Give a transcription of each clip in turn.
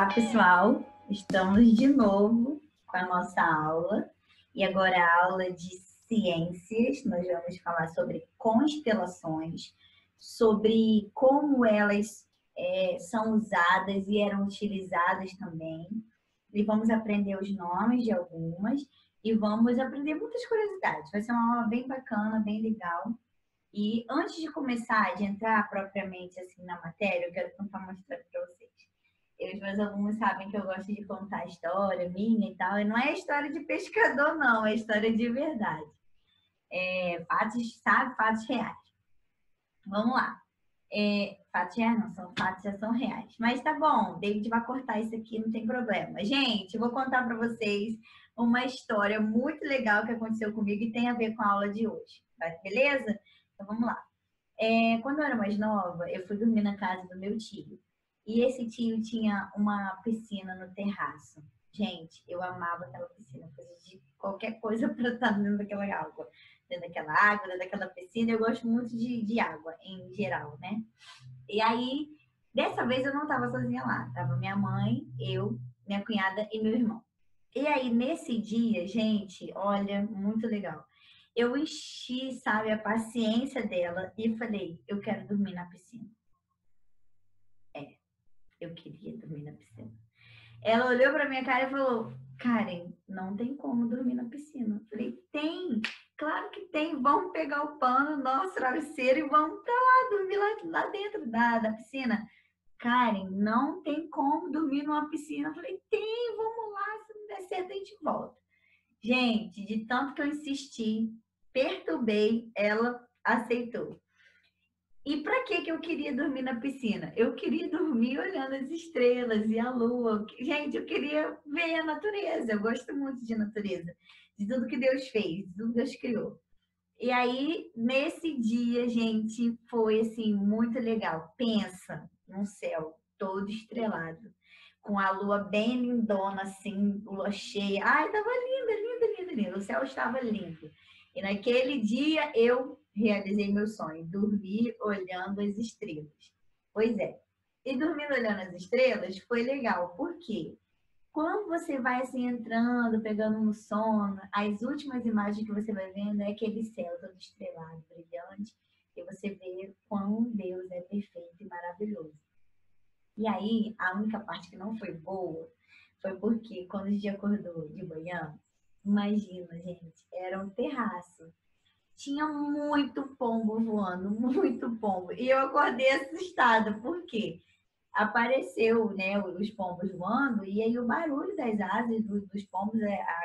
Olá, pessoal! Estamos de novo com a nossa aula. E agora a aula de ciências. Nós vamos falar sobre constelações, sobre como elas são usadas e eram utilizadas também. E vamos aprender os nomes de algumas e vamos aprender muitas curiosidades. Vai ser uma aula bem bacana, bem legal. E antes de começar, de entrar propriamente assim na matéria, eu quero contar uma história para vocês. Eu e os meus alunos sabem que eu gosto de contar história minha e tal. E não é história de pescador, não. É história de verdade. Fatos, sabe? Fatos reais. Vamos lá. Fatos reais não, são fatos já são reais. Mas tá bom, David vai cortar isso aqui, não tem problema. Gente, eu vou contar para vocês uma história muito legal que aconteceu comigo e tem a ver com a aula de hoje. Beleza? Então vamos lá. Quando eu era mais nova, eu fui dormir na casa do meu tio. E esse tio tinha uma piscina no terraço. Gente, eu amava aquela piscina. Fazia de qualquer coisa para estar dentro daquela água. Dentro daquela piscina. Eu gosto muito de água, em geral, né? E aí, dessa vez eu não estava sozinha lá. Tava minha mãe, eu, minha cunhada e meu irmão. E aí, nesse dia, gente, olha, muito legal. Eu enchi, sabe, a paciência dela e falei, eu quero dormir na piscina. Eu queria dormir na piscina. Ela olhou pra minha cara e falou, Karen, não tem como dormir na piscina. Eu falei, tem, claro que tem. Vamos pegar o pano, nosso travesseiro e vamos pra lá, dormir lá dentro da piscina. Karen, não tem como dormir numa piscina. Eu falei, tem, vamos lá, se não der certo a gente volta. Gente, de tanto que eu insisti, perturbei, ela aceitou. E para que eu queria dormir na piscina? Eu queria dormir olhando as estrelas e a lua. Gente, eu queria ver a natureza. Eu gosto muito de natureza, de tudo que Deus fez, de tudo que Deus criou. E aí, nesse dia, gente, foi assim muito legal. Pensa num céu todo estrelado, com a lua bem lindona, assim, lua cheia. Ai, tava linda, linda, linda, linda. O céu estava lindo. E naquele dia eu realizei meu sonho, dormir olhando as estrelas. Pois é. E dormindo olhando as estrelas foi legal. Por quê? Quando você vai assim entrando, pegando no sono, as últimas imagens que você vai vendo é aquele céu todo estrelado, brilhante, e você vê quão Deus é perfeito e maravilhoso. E aí, a única parte que não foi boa foi porque quando a gente acordou de manhã, imagina, gente, era um terraço. Tinha muito pombo voando, muito pombo. E eu acordei assustada, por quê? Apareceu, né, os pombos voando, e aí o barulho das asas dos pombos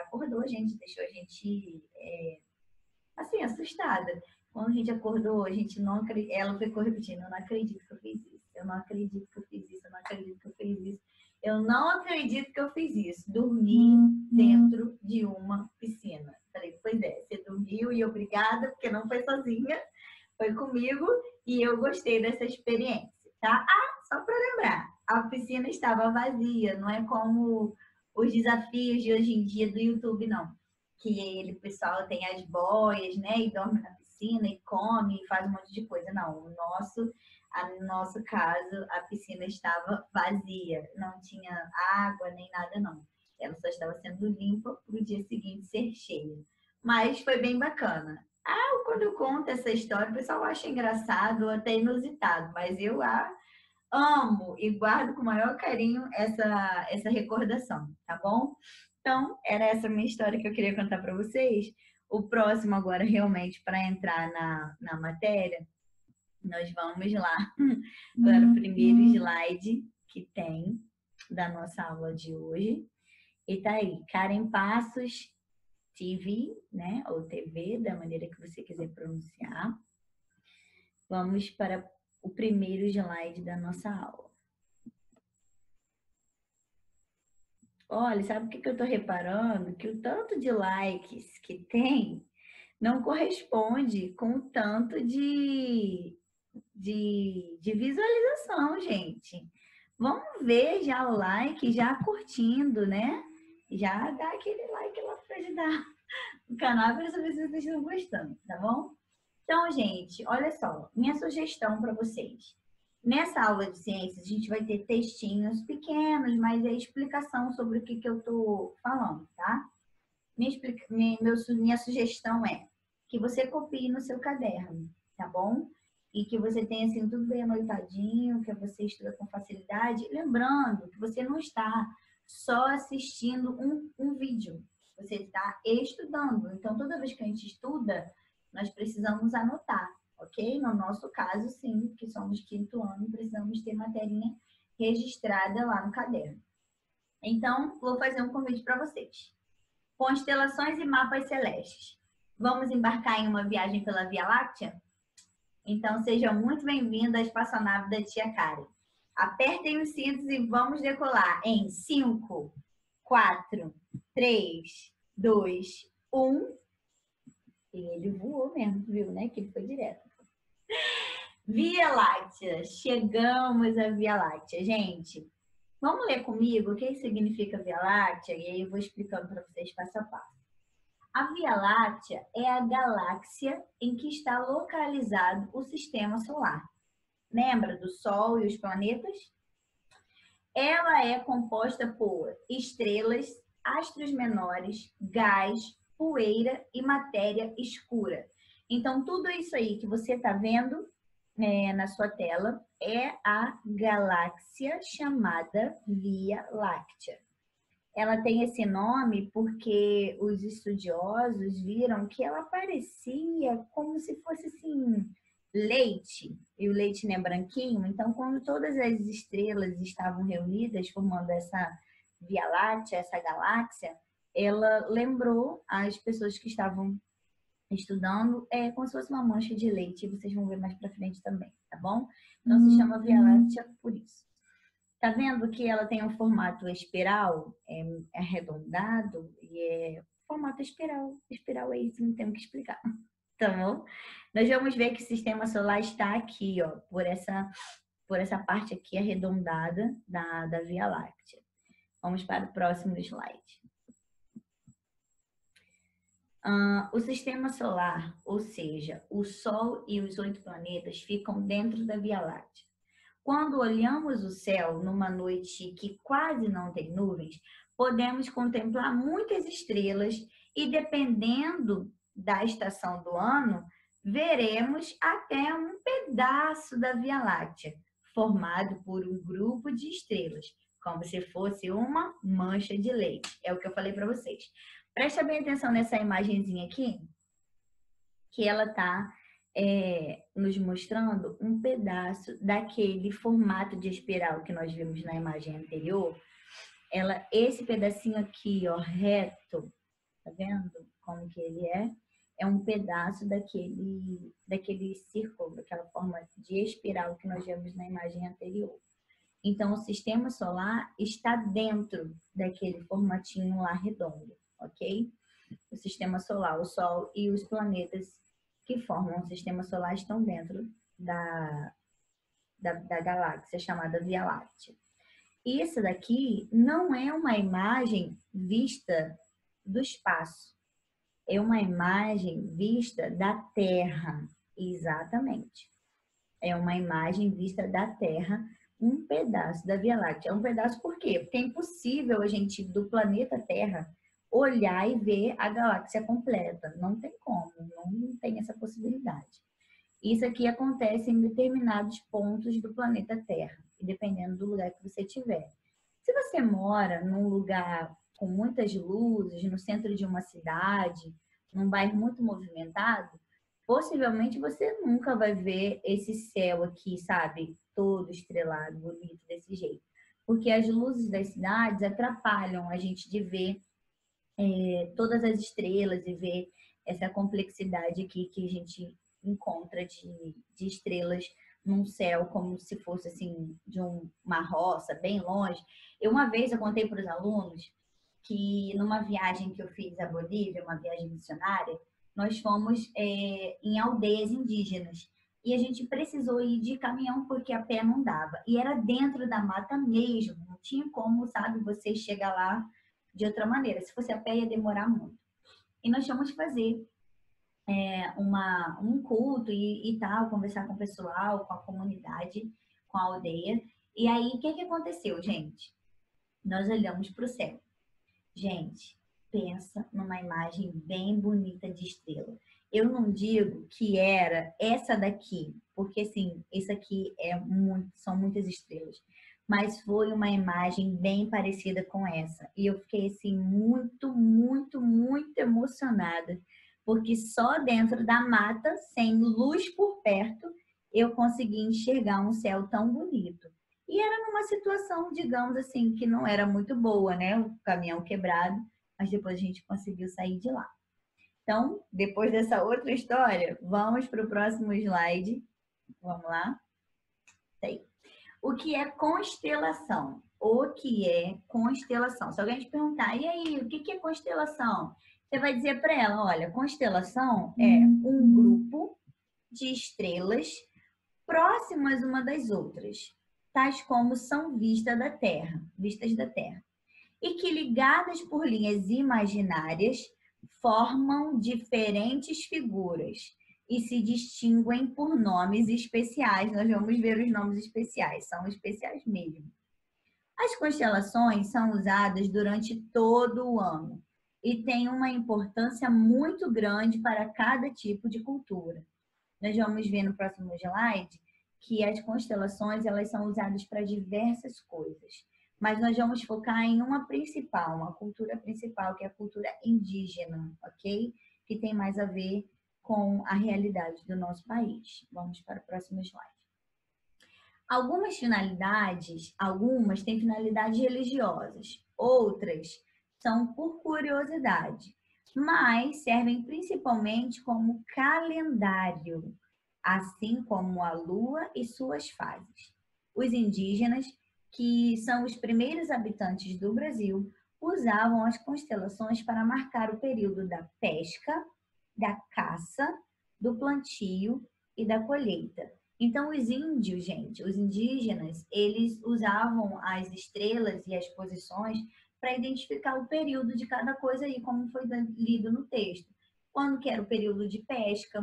acordou a gente, deixou a gente, assim, assustada. Quando a gente acordou, a gente não acredita, ela ficou repetindo, eu não acredito que eu fiz isso, eu não acredito que eu fiz isso, eu não acredito que eu fiz isso, eu não acredito que eu fiz isso. Dormi dentro de uma piscina. Falei, pois é, você dormiu e obrigada, porque não foi sozinha, foi comigo, e eu gostei dessa experiência, tá? Só para lembrar, a piscina estava vazia, não é como os desafios de hoje em dia do YouTube, não. Que o pessoal tem as boias, né? E dorme na piscina e come e faz um monte de coisa. Não, no nosso caso, a piscina estava vazia, não tinha água nem nada, não. Ela só estava sendo limpa para o dia seguinte ser cheia. Mas foi bem bacana. Quando eu conto essa história, o pessoal acha engraçado ou até inusitado, mas eu amo e guardo com o maior carinho essa recordação, tá bom? Então, era essa minha história que eu queria contar para vocês. O próximo agora, realmente, para entrar na matéria, nós vamos lá para o primeiro slide que tem da nossa aula de hoje. E tá aí, Karen Passos TV, né? Ou TV, da maneira que você quiser pronunciar. Vamos para o primeiro slide da nossa aula. Olha, sabe o que eu estou reparando? Que o tanto de likes que tem não corresponde com o tanto de visualização, gente. Vamos ver já o like, já curtindo, né? Já dá aquele like lá para ajudar o canal para saber se vocês estão gostando, tá bom? Então, gente, olha só, minha sugestão para vocês. Nessa aula de ciências, a gente vai ter textinhos pequenos, mas é explicação sobre o que eu estou falando, tá? Minha sugestão é que você copie no seu caderno, tá bom? E que você tenha assim tudo bem anotadinho, que você estuda com facilidade. Lembrando que você não está só assistindo um vídeo, você está estudando. Então, toda vez que a gente estuda, nós precisamos anotar, ok? No nosso caso, sim, que somos quinto ano, precisamos ter materinha registrada lá no caderno. Então, vou fazer um convite para vocês. Constelações e mapas celestes. Vamos embarcar em uma viagem pela Via Láctea? Então, sejam muito bem-vindos à espaçonave da Tia Karen. Apertem os cintos e vamos decolar em 5, 4, 3, 2, 1. E ele voou mesmo, viu, né? Que ele foi direto. Via Láctea. Chegamos à Via Láctea. Gente, vamos ler comigo o que significa Via Láctea? E aí eu vou explicando para vocês passo a passo. A Via Láctea é a galáxia em que está localizado o Sistema Solar. Lembra do Sol e os planetas? Ela é composta por estrelas, astros menores, gás, poeira e matéria escura. Então, tudo isso aí que você está vendo na sua tela é a galáxia chamada Via Láctea. Ela tem esse nome porque os estudiosos viram que ela parecia como se fosse assim, leite, e o leite não é branquinho, então quando todas as estrelas estavam reunidas formando essa Via Láctea, essa galáxia, ela lembrou as pessoas que estavam estudando como se fosse uma mancha de leite, e vocês vão ver mais para frente também, tá bom? Então se chama Via Láctea por isso. Tá vendo que ela tem um formato espiral, arredondado, e é formato espiral. Espiral é isso, não temos que explicar, tá bom? Nós vamos ver que o sistema solar está aqui, ó, por essa parte aqui arredondada da Via Láctea. Vamos para o próximo slide. O sistema solar, ou seja, o Sol e os 8 planetas, ficam dentro da Via Láctea. Quando olhamos o céu numa noite que quase não tem nuvens, podemos contemplar muitas estrelas e, dependendo da estação do ano, veremos até um pedaço da Via Láctea, formado por um grupo de estrelas, como se fosse uma mancha de leite. É o que eu falei para vocês. Presta bem atenção nessa imagenzinha aqui, que ela está nos mostrando um pedaço daquele formato de espiral que nós vimos na imagem anterior. Esse pedacinho aqui, ó, reto, tá vendo como que ele é? É um pedaço daquele círculo, daquela forma de espiral que nós vimos na imagem anterior. Então, o sistema solar está dentro daquele formatinho lá redondo, ok? O sistema solar, o Sol e os planetas que formam o sistema solar estão dentro da galáxia chamada Via Láctea. Isso daqui não é uma imagem vista do espaço, é uma imagem vista da Terra, exatamente. É uma imagem vista da Terra, um pedaço da Via Láctea. É um pedaço por quê? Porque é impossível a gente, do planeta Terra, olhar e ver a galáxia completa. Não tem como, não tem essa possibilidade. Isso aqui acontece em determinados pontos do planeta Terra, dependendo do lugar que você estiver. Se você mora num lugar com muitas luzes, no centro de uma cidade, num bairro muito movimentado, possivelmente você nunca vai ver esse céu aqui, sabe, todo estrelado, bonito desse jeito. Porque as luzes das cidades atrapalham a gente de ver todas as estrelas e ver essa complexidade aqui que a gente encontra de estrelas num céu como se fosse assim de uma roça bem longe. Uma vez eu contei para os alunos que numa viagem que eu fiz à Bolívia, uma viagem missionária, nós fomos em aldeias indígenas e a gente precisou ir de caminhão porque a pé não dava. E era dentro da mata mesmo, não tinha como, sabe, você chegar lá de outra maneira. Se fosse a pé, ia demorar muito. E nós tínhamos que fazer um culto e tal, conversar com o pessoal, com a comunidade, com a aldeia. E aí, o que aconteceu, gente? Nós olhamos para o céu. Gente, pensa numa imagem bem bonita de estrela. Eu não digo que era essa daqui, porque assim, isso aqui são muitas estrelas, mas foi uma imagem bem parecida com essa. E eu fiquei assim muito, muito, muito emocionada, porque só dentro da mata, sem luz por perto, eu consegui enxergar um céu tão bonito. E era numa situação, digamos assim, que não era muito boa, né? O caminhão quebrado, mas depois a gente conseguiu sair de lá. Então, depois dessa outra história, vamos para o próximo slide. Vamos lá. Tem. O que é constelação? O que é constelação? Se alguém te perguntar, e aí, o que é constelação? Você vai dizer para ela, olha, constelação é um grupo de estrelas próximas uma das outras, tais como são vistas da Terra, e que ligadas por linhas imaginárias formam diferentes figuras e se distinguem por nomes especiais. Nós vamos ver os nomes especiais, são especiais mesmo. As constelações são usadas durante todo o ano e têm uma importância muito grande para cada tipo de cultura. Nós vamos ver no próximo slide que as constelações elas são usadas para diversas coisas, mas nós vamos focar em uma principal, uma cultura principal, que é a cultura indígena, ok? Que tem mais a ver com a realidade do nosso país. Vamos para o próximo slide. Algumas têm finalidades religiosas, outras são por curiosidade, mas servem principalmente como calendário, assim como a lua e suas fases. Os indígenas, que são os primeiros habitantes do Brasil, usavam as constelações para marcar o período da pesca, da caça, do plantio e da colheita. Então, os índios, gente, os indígenas, eles usavam as estrelas e as posições para identificar o período de cada coisa aí, como foi lido no texto. Quando que era o período de pesca,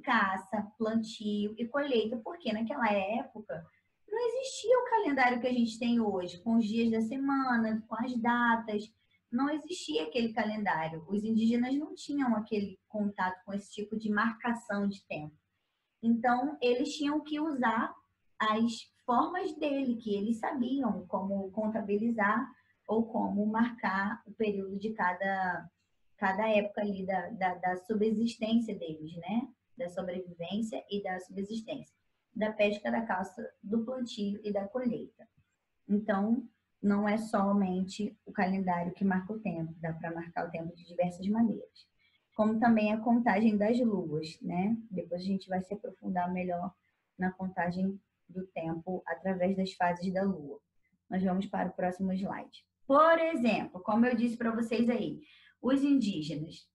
caça, plantio e colheita, porque naquela época não existia o calendário que a gente tem hoje, com os dias da semana, com as datas, não existia aquele calendário. Os indígenas não tinham aquele contato com esse tipo de marcação de tempo. Então, eles tinham que usar as formas dele, que eles sabiam como contabilizar ou como marcar o período de cada época ali da subsistência deles, né? Da sobrevivência e da subsistência. Da pesca, da caça, do plantio e da colheita. Então, não é somente o calendário que marca o tempo, dá para marcar o tempo de diversas maneiras. Como também a contagem das luas, né? Depois a gente vai se aprofundar melhor na contagem do tempo através das fases da lua. Nós vamos para o próximo slide. Por exemplo, como eu disse para vocês aí, os indígenas,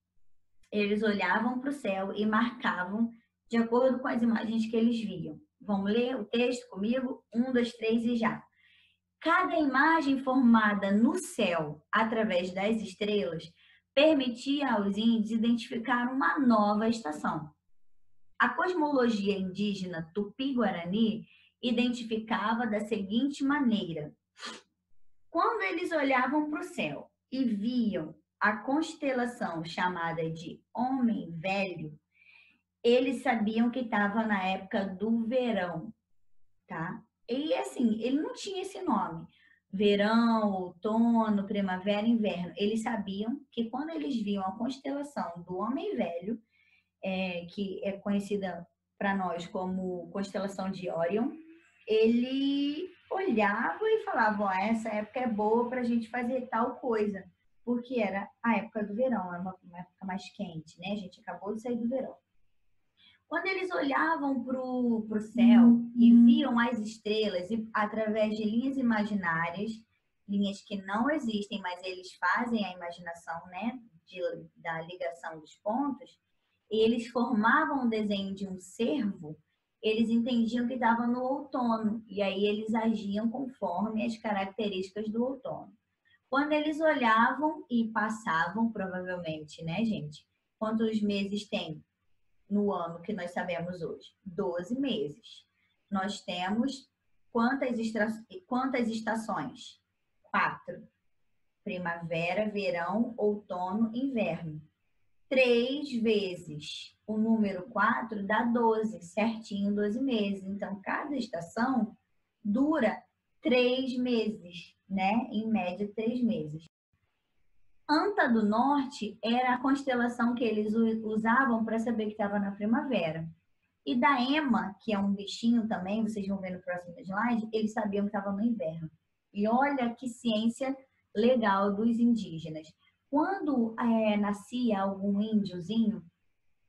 eles olhavam para o céu e marcavam de acordo com as imagens que eles viam. Vamos ler o texto comigo? 1, 2, 3 e já. Cada imagem formada no céu através das estrelas permitia aos índios identificar uma nova estação. A cosmologia indígena Tupi-Guarani identificava da seguinte maneira: quando eles olhavam para o céu e viam a constelação chamada de Homem Velho, eles sabiam que estava na época do verão, tá? E assim, ele não tinha esse nome. Verão, outono, primavera, inverno. Eles sabiam que quando eles viam a constelação do Homem Velho, que é conhecida para nós como constelação de Órion, ele olhava e falava, ó, essa época é boa para a gente fazer tal coisa, porque era a época do verão, é uma época mais quente, né? A gente acabou de sair do verão. Quando eles olhavam para o céu e viam as estrelas e, através de linhas imaginárias, linhas que não existem, mas eles fazem a imaginação, né, da ligação dos pontos, e eles formavam um desenho de um cervo, eles entendiam que estava no outono, e aí eles agiam conforme as características do outono. Quando eles olhavam e passavam, provavelmente, né, gente? Quantos meses tem no ano que nós sabemos hoje? 12 meses. Nós temos Quantas estações? 4. Primavera, verão, outono, inverno. 3 vezes o número 4 dá 12, certinho 12 meses. Então, cada estação dura 3 meses, né? Em média, 3 meses. Anta do Norte era a constelação que eles usavam para saber que estava na primavera. E da Ema, que é um bichinho também, vocês vão ver no próximo slide, eles sabiam que estava no inverno. E olha que ciência legal dos indígenas. Quando nascia algum índiozinho,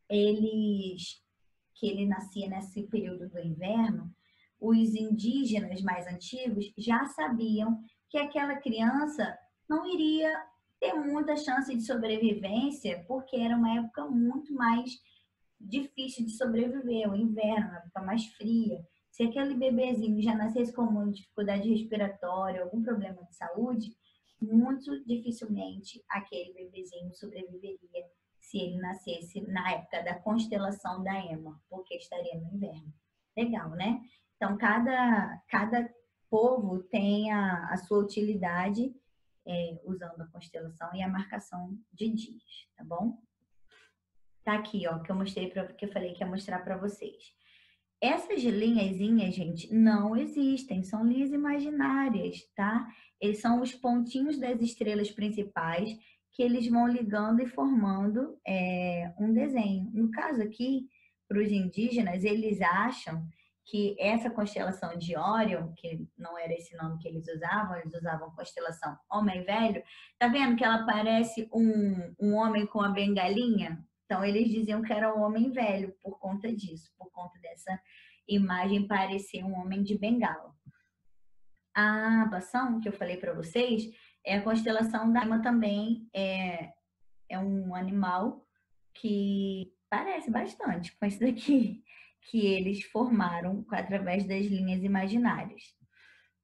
que ele nascia nesse período do inverno, os indígenas mais antigos já sabiam que aquela criança não iria ter muita chance de sobrevivência, porque era uma época muito mais difícil de sobreviver, o inverno, uma época mais fria. Se aquele bebezinho já nascesse com uma dificuldade respiratória, algum problema de saúde, muito dificilmente aquele bebezinho sobreviveria se ele nascesse na época da constelação da Ema, porque estaria no inverno. Legal, né? Então, cada povo tem a sua utilidade usando a constelação e a marcação de dias, tá bom? Tá aqui, ó, que eu falei que ia mostrar para vocês. Essas linhazinhas, gente, não existem, são linhas imaginárias, tá? Eles são os pontinhos das estrelas principais que eles vão ligando e formando um desenho. No caso aqui, para os indígenas, eles acham que essa constelação de Órion, que não era esse nome que eles usavam constelação Homem Velho, tá vendo que ela parece um homem com a bengalinha? Então, eles diziam que era um homem velho por conta disso, por conta dessa imagem parecer um homem de bengala. A constelação que eu falei para vocês é a constelação da Ema também, é um animal que parece bastante com esse daqui, que eles formaram através das linhas imaginárias.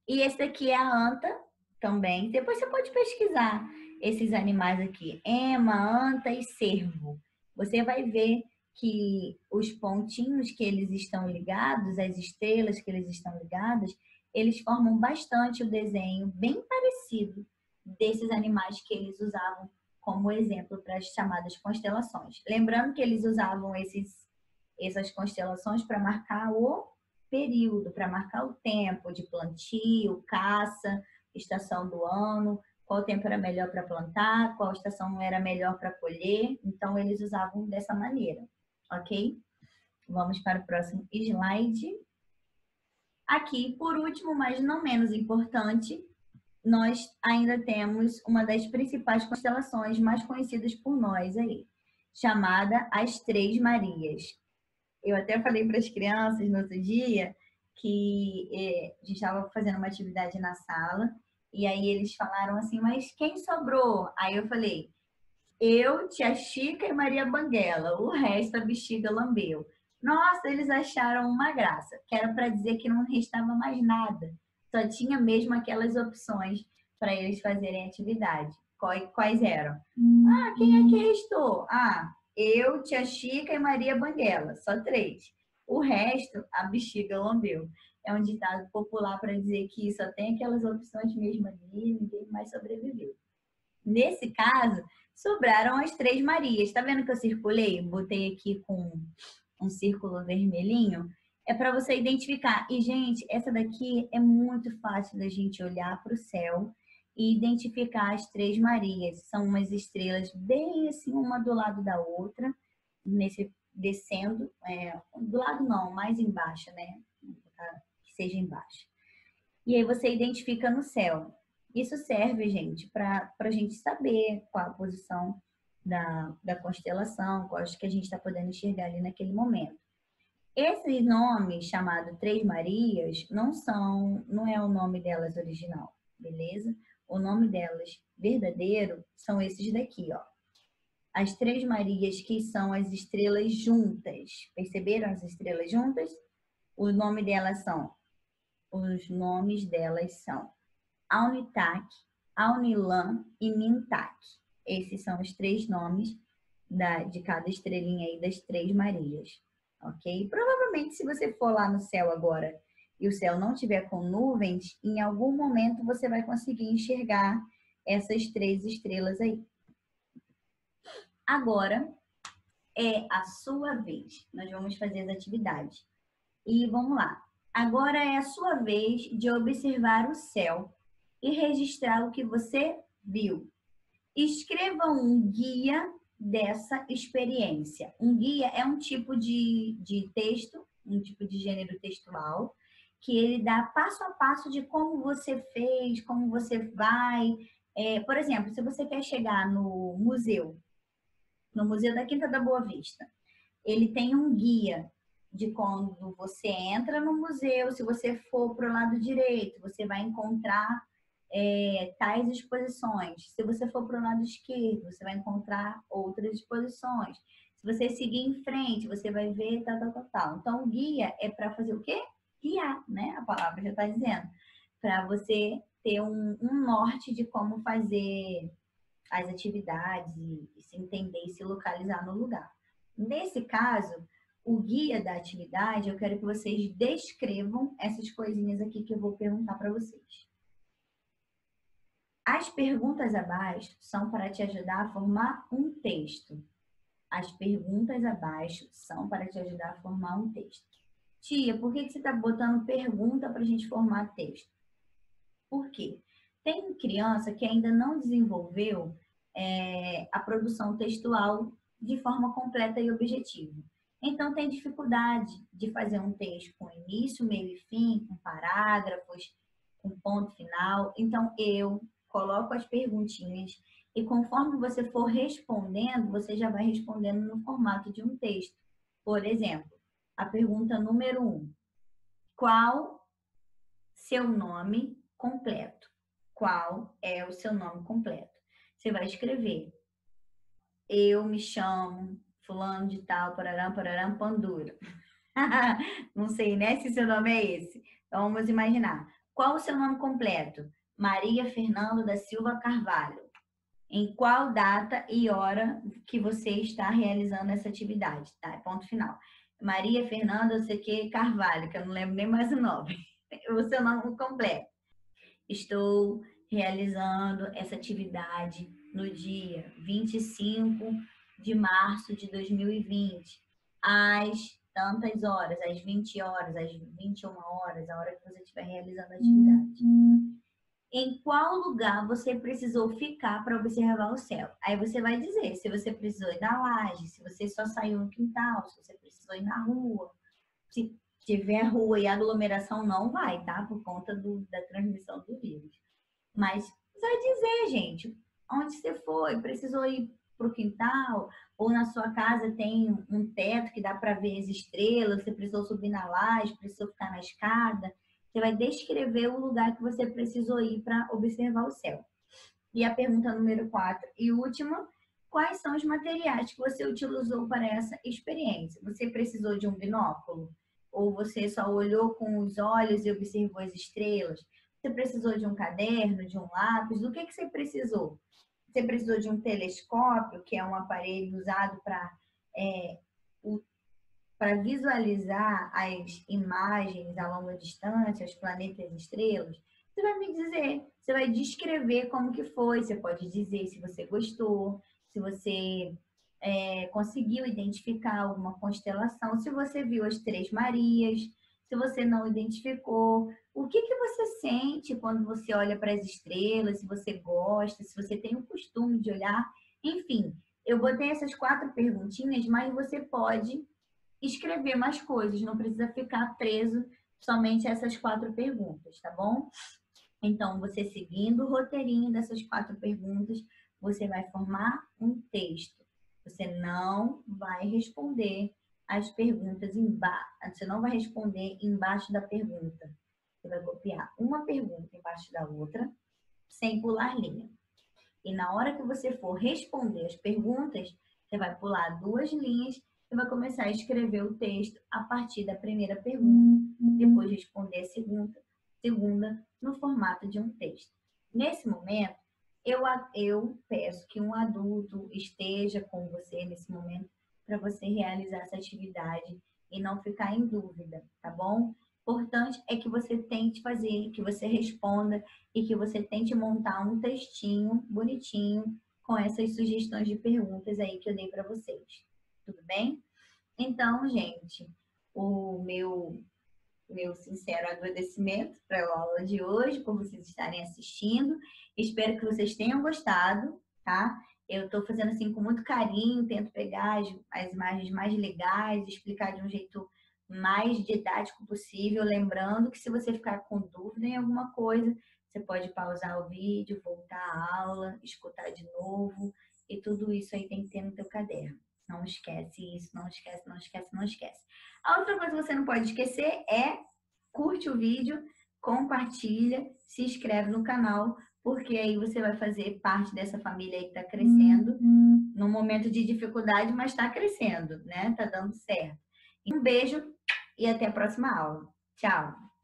E esse daqui é a anta também. Depois você pode pesquisar esses animais aqui, ema, anta e cervo. Você vai ver que os pontinhos que eles estão ligados, as estrelas que eles estão ligadas, eles formam bastante o desenho bem parecido desses animais que eles usavam como exemplo para as chamadas constelações. Lembrando que eles usavam essas constelações para marcar o período, para marcar o tempo de plantio, caça, estação do ano, qual tempo era melhor para plantar, qual estação era melhor para colher. Então, eles usavam dessa maneira, ok? Vamos para o próximo slide. Aqui, por último, mas não menos importante, nós ainda temos uma das principais constelações mais conhecidas por nós aí, chamada as Três Marias. Eu até falei para as crianças no outro dia que a gente estava fazendo uma atividade na sala e aí eles falaram assim, mas quem sobrou? Aí eu falei, eu, tia Chica e Maria Banguela, o resto a bexiga lambeu. Nossa, eles acharam uma graça, que era para dizer que não restava mais nada, só tinha mesmo aquelas opções para eles fazerem atividade. Quais eram? Ah, quem é que restou? Ah, eu, tia Chica e Maria Banguela, só 3. O resto, a bexiga lambeu. É um ditado popular para dizer que só tem aquelas opções mesmo ali, ninguém mais sobreviveu. Nesse caso, sobraram as Três Marias. Tá vendo que eu circulei? Botei aqui com um círculo vermelhinho. É para você identificar. E, gente, essa daqui é muito fácil da gente olhar para o céu e identificar as Três Marias. São umas estrelas bem assim, uma do lado da outra, descendo. Do lado não, mais embaixo, né? Que seja embaixo. E aí você identifica no céu. Isso serve, gente, para a gente saber qual a posição da constelação, qual que a gente está podendo enxergar ali naquele momento. Esse nome chamado Três Marias não é o nome delas original, beleza? O nome delas verdadeiro são esses daqui, ó. As Três Marias, que são as estrelas juntas. Perceberam as estrelas juntas? Os nomes delas são Aunitak, Aunilan e Nintak. Esses são os 3 nomes de cada estrelinha aí das Três Marias, ok? Provavelmente, se você for lá no céu agora e o céu não tiver com nuvens, em algum momento você vai conseguir enxergar essas 3 estrelas aí. Agora é a sua vez. Nós vamos fazer as atividades. E vamos lá. Agora é a sua vez de observar o céu e registrar o que você viu. Escreva um guia dessa experiência. Um guia é um tipo de texto, um tipo de gênero textual, que ele dá passo a passo de como você fez, como você vai. Por exemplo, se você quer chegar no Museu da Quinta da Boa Vista, ele tem um guia de quando você entra no museu, se você for para o lado direito, você vai encontrar tais exposições. Se você for para o lado esquerdo, você vai encontrar outras exposições. Se você seguir em frente, você vai ver tal, tal, tal, tal. Então, o guia é para fazer o quê? Guiar, né? A palavra já está dizendo. Para você ter um norte de como fazer as atividades e se entender e se localizar no lugar. Nesse caso, o guia da atividade, eu quero que vocês descrevam essas coisinhas aqui que eu vou perguntar para vocês. As perguntas abaixo são para te ajudar a formar um texto. As perguntas abaixo são para te ajudar a formar um texto. Tia, por que você está botando pergunta para a gente formar texto? Por quê? Tem criança que ainda não desenvolveu a produção textual de forma completa e objetiva. Então, tem dificuldade de fazer um texto com início, meio e fim, com parágrafos, com ponto final. Então, eu coloco as perguntinhas e conforme você for respondendo, você já vai respondendo no formato de um texto. Por exemplo, a pergunta número 1. Qual seu nome completo? Qual é o seu nome completo? Você vai escrever: eu me chamo fulano de tal, pararam, pararam, Pandura. Não sei, né, se seu nome é esse. Então, vamos imaginar. Qual o seu nome completo? Maria Fernanda da Silva Carvalho. Em qual data e hora que você está realizando essa atividade, tá? Ponto final. Maria Fernanda, não sei o que, Carvalho, que eu não lembro nem mais o nome. O seu nome completo. Estou realizando essa atividade no dia 25 de março de 2020, às tantas horas, às 20 horas, às 21 horas, a hora que você estiver realizando a atividade. Em qual lugar você precisou ficar para observar o céu? Aí você vai dizer se você precisou ir na laje, se você só saiu no quintal, se você precisou ir na rua. Se tiver rua e aglomeração, não vai, tá? Por conta da transmissão do vírus. Mas vai dizer, gente, onde você foi, precisou ir para o quintal, ou na sua casa tem um teto que dá para ver as estrelas, você precisou subir na laje, precisou ficar na escada. Você vai descrever o lugar que você precisou ir para observar o céu. E a pergunta número 4 e última: quais são os materiais que você utilizou para essa experiência? Você precisou de um binóculo? Ou você só olhou com os olhos e observou as estrelas? Você precisou de um caderno, de um lápis? Do que você precisou? Você precisou de um telescópio, que é um aparelho usado para visualizar as imagens a longa distância, os planetas e estrelas? Você vai me dizer, você vai descrever como que foi, você pode dizer se você gostou, se você conseguiu identificar alguma constelação, se você viu as Três Marias, se você não identificou, o que você sente quando você olha para as estrelas, se você gosta, se você tem o costume de olhar, enfim. Eu botei essas 4 perguntinhas, mas você pode escrever mais coisas, não precisa ficar preso somente a essas 4 perguntas, tá bom? Então, você seguindo o roteirinho dessas 4 perguntas, você vai formar um texto. Você não vai responder as perguntas embaixo, você não vai responder embaixo da pergunta. Você vai copiar uma pergunta embaixo da outra, sem pular linha. E na hora que você for responder as perguntas, você vai pular 2 linhas e vai começar a escrever o texto a partir da primeira pergunta. Depois responder a segunda no formato de um texto. Nesse momento, eu peço que um adulto esteja com você nesse momento para você realizar essa atividade e não ficar em dúvida, tá bom? importante é que você tente fazer, que você responda e que você tente montar um textinho bonitinho com essas sugestões de perguntas aí que eu dei para vocês. Tudo bem? Então, gente, o meu sincero agradecimento para a aula de hoje, por vocês estarem assistindo. Espero que vocês tenham gostado, tá? Eu estou fazendo assim com muito carinho, tento pegar as imagens mais legais, explicar de um jeito mais didático possível, lembrando que se você ficar com dúvida em alguma coisa, você pode pausar o vídeo, voltar à aula, escutar de novo, e tudo isso aí tem que ter no teu caderno. Não esquece isso, não esquece, não esquece, não esquece. A outra coisa que você não pode esquecer é curte o vídeo, compartilha, se inscreve no canal, porque aí você vai fazer parte dessa família aí que está crescendo, num momento de dificuldade, mas está crescendo, né? Tá dando certo. Um beijo e até a próxima aula. Tchau!